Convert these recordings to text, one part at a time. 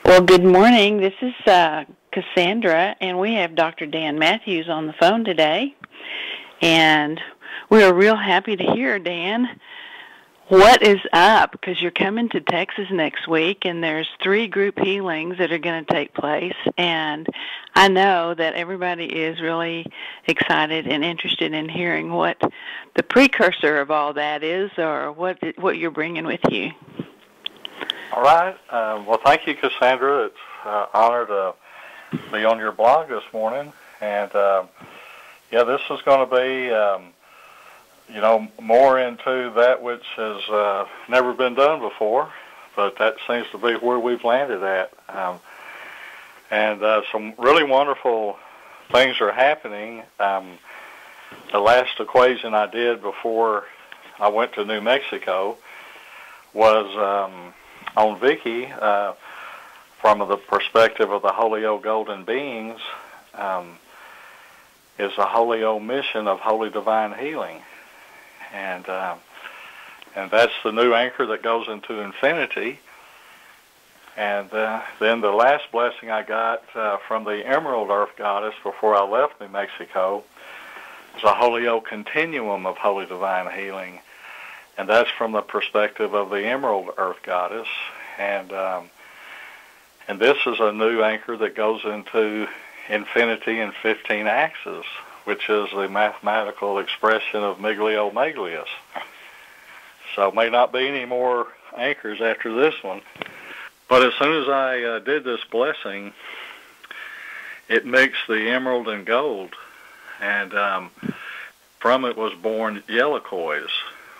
Well, good morning. This is Cassandra, and we have Dr. Dan Mathews on the phone today. And we are real happy to hear, Dan, what is up, because you're coming to Texas next week, and there's 3 group healings that are going to take place. And I know that everybody is really excited and interested in hearing what the precursor of all that is, or what you're bringing with you. All right. Well, thank you, Cassandra. It's an honor to be on your blog this morning. And, this is going to be, more into that which has never been done before, but that seems to be where we've landed at. And some really wonderful things are happening. The last equation I did before I went to New Mexico was on Vicky, from the perspective of the Holy O Golden Beings, is the Holy O mission of Holy Divine Healing. And that's the new anchor that goes into infinity. And then the last blessing I got from the Emerald Earth Goddess before I left New Mexico is a Holy O continuum of Holy Divine Healing. And that's from the perspective of the Emerald Earth Goddess. And this is a new anchor that goes into infinity in 15 axes, which is the mathematical expression of Miglio Meglius. So may not be any more anchors after this one. But as soon as I did this blessing, it mixed the emerald and gold. And from it was born Yellowquoise,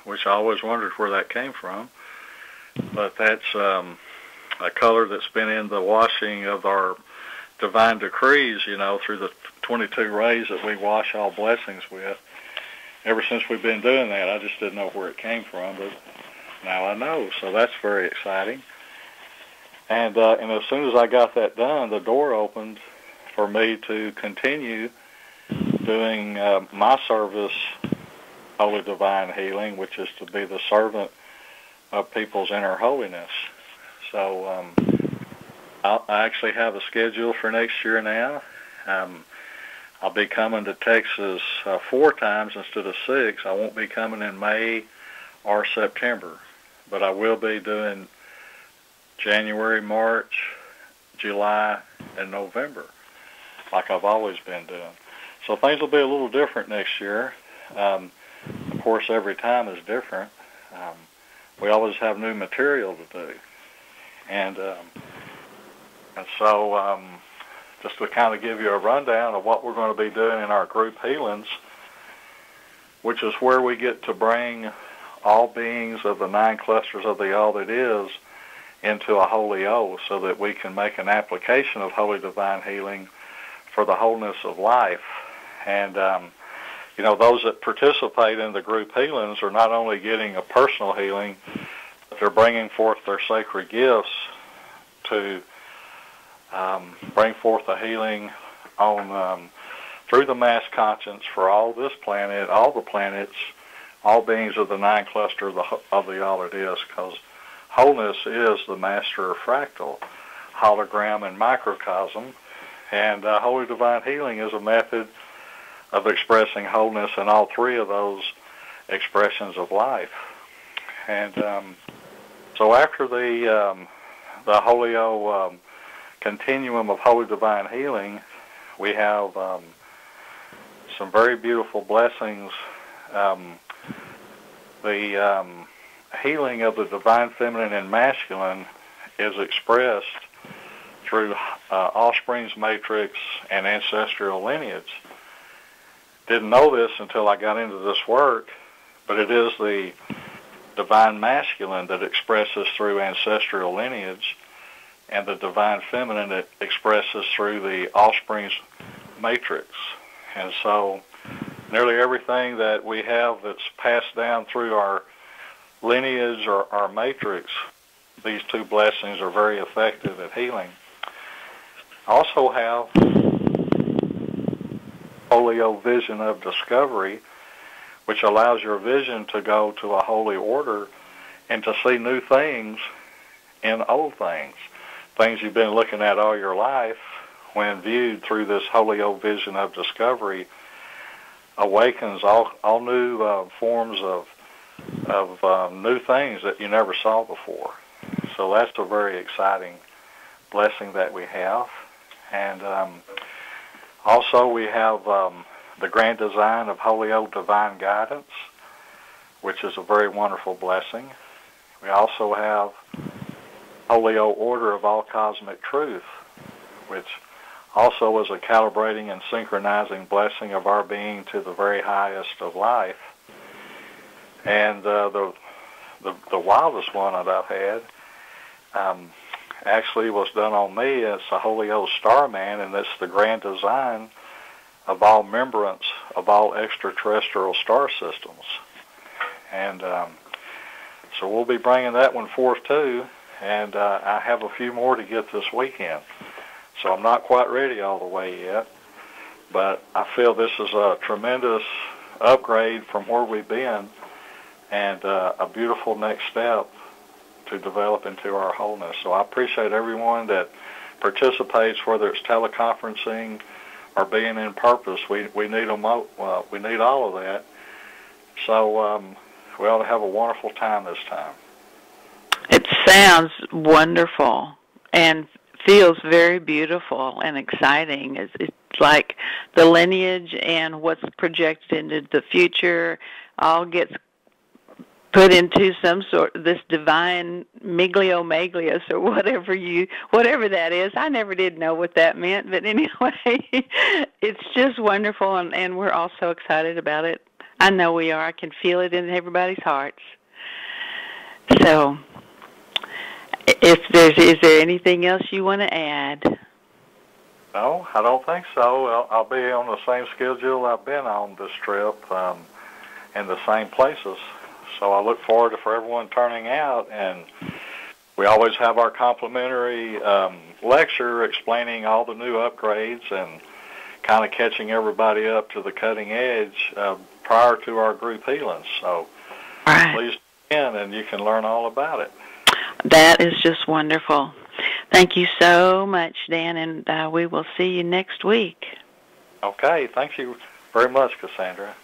which I always wondered where that came from. But that's a color that's been in the washing of our divine decrees, through the 22 rays that we wash all blessings with. Ever since we've been doing that, I just didn't know where it came from, but now I know, so that's very exciting. And as soon as I got that done, the door opened for me to continue doing my service, Holy Divine Healing, which is to be the servant of people's inner holiness. So I actually have a schedule for next year now. I'll be coming to Texas 4 times instead of 6. I won't be coming in May or September, but I will be doing January, March, July, and November, like I've always been doing. So things will be a little different next year. Of course, every time is different. We always have new material to do. And so just to kind of give you a rundown of what we're going to be doing in our group healings, which is where we get to bring all beings of the 9 clusters of the All That Is into a Holy O, so that we can make an application of Holy Divine Healing for the wholeness of life. And those that participate in the group healings are not only getting a personal healing, but they're bringing forth their sacred gifts to bring forth a healing on through the mass conscience for all this planet, all the planets, all beings of the 9 cluster of the All It Is, because wholeness is the master of fractal, hologram, and microcosm, and Holy Divine Healing is a method of expressing wholeness in all 3 of those expressions of life. And so after the Holy O continuum of Holy Divine Healing, we have some very beautiful blessings. The healing of the Divine Feminine and Masculine is expressed through offspring's matrix and ancestral lineage. Didn't know this until I got into this work, but it is the Divine Masculine that expresses through ancestral lineage, and the Divine Feminine that expresses through the offspring's matrix. And so nearly everything that we have that's passed down through our lineage or our matrix, these 2 blessings are very effective at healing. I also have Holy O vision of discovery, which allows your vision to go to a holy order and to see new things in old things, things you've been looking at all your life, when viewed through this holy old vision of discovery, awakens all new forms of new things that you never saw before. So that's a very exciting blessing that we have. And also we have the grand design of holy old divine guidance, which is a very wonderful blessing. We also have holy old order of all cosmic truth, which also is a calibrating and synchronizing blessing of our being to the very highest of life. And the wildest one that I've had actually was done on me. It's a holy old Starman, and it's the grand design of all remembrance of all extraterrestrial star systems. And so we'll be bringing that one forth too, and I have a few more to get this weekend. So I'm not quite ready all the way yet, but I feel this is a tremendous upgrade from where we've been, and a beautiful next step to develop into our wholeness. So I appreciate everyone that participates, whether it's teleconferencing or being in purpose. We need them. We need all of that. So we ought to have a wonderful time this time. It sounds wonderful and feels very beautiful and exciting. It's like the lineage and what's projected into the future all gets put into some sort of this divine miglio-maglius or whatever that is. I never did know what that meant, but anyway, it's just wonderful, and we're all so excited about it. I know we are. I can feel it in everybody's hearts. So, is there anything else you want to add? No, I don't think so. I'll be on the same schedule I've been on this trip, in the same places. So I look forward for everyone turning out, and we always have our complimentary lecture explaining all the new upgrades and kind of catching everybody up to the cutting edge prior to our group healings. So please come in and you can learn all about it. That is just wonderful. Thank you so much, Dan, and we will see you next week. Okay, thank you very much, Cassandra.